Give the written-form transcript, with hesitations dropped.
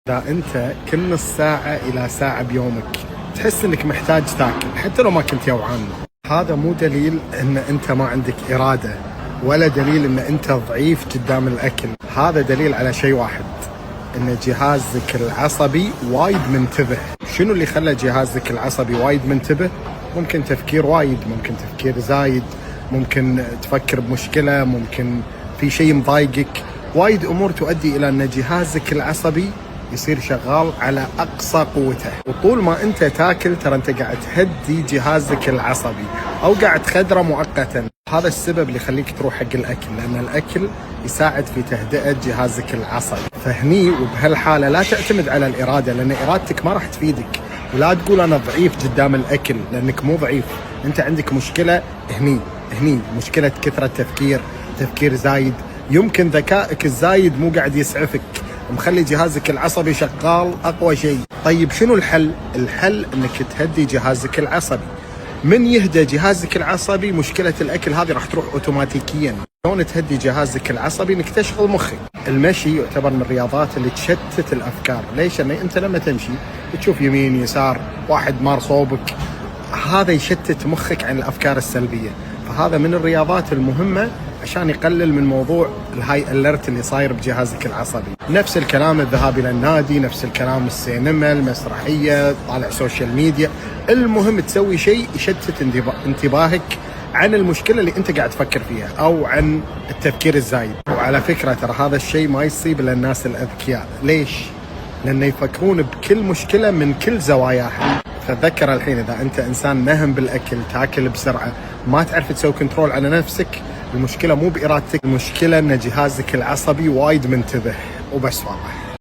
إذا أنت كل نص ساعة إلى ساعة بيومك تحس إنك محتاج تاكل حتى لو ما كنت جوعان، هذا مو دليل إن أنت ما عندك إرادة، ولا دليل إن أنت ضعيف قدام الأكل. هذا دليل على شيء واحد، إن جهازك العصبي وايد منتبه. شنو اللي خلى جهازك العصبي وايد منتبه؟ ممكن تفكير وايد، ممكن تفكير زايد، ممكن تفكر بمشكلة، ممكن في شيء مضايقك، وايد أمور تؤدي إلى أن جهازك العصبي يصير شغال على أقصى قوته. وطول ما أنت تاكل ترى أنت قاعد تهدي جهازك العصبي أو قاعد تخدره مؤقتا. هذا السبب اللي يخليك تروح حق الأكل، لأن الأكل يساعد في تهدئة جهازك العصبي. فهني وبهالحالة لا تعتمد على الإرادة، لأن إرادتك ما راح تفيدك. ولا تقول أنا ضعيف قدام الأكل، لأنك مو ضعيف، أنت عندك مشكلة هني مشكلة كثرة تفكير زايد. يمكن ذكائك الزايد مو قاعد يسعفك، مخلي جهازك العصبي شغال أقوى شيء. طيب شنو الحل؟ الحل أنك تهدي جهازك العصبي. من يهدى جهازك العصبي مشكلة الأكل هذه راح تروح أوتوماتيكيا. شلون تهدي جهازك العصبي؟ انك تشغل مخك. المشي يعتبر من الرياضات اللي تشتت الافكار. ليش؟ لان انت لما تمشي تشوف يمين يسار، واحد مار صوبك، هذا يشتت مخك عن الافكار السلبيه. فهذا من الرياضات المهمه عشان يقلل من موضوع الهاي اليرت اللي صاير بجهازك العصبي. نفس الكلام الذهاب الى النادي، نفس الكلام السينما، المسرحيه، طالع سوشيال ميديا. المهم تسوي شيء يشتت انتباهك عن المشكلة اللي انت قاعد تفكر فيها او عن التفكير الزايد. وعلى فكرة ترى هذا الشيء ما يصيب الا الناس الاذكياء. ليش؟ لانه يفكرون بكل مشكلة من كل زواياها. فتذكر الحين اذا انت انسان مهم بالاكل، تاكل بسرعة، ما تعرف تسوي كنترول على نفسك، المشكلة مو بارادتك، المشكلة ان جهازك العصبي وايد منتبه وبس. واضح؟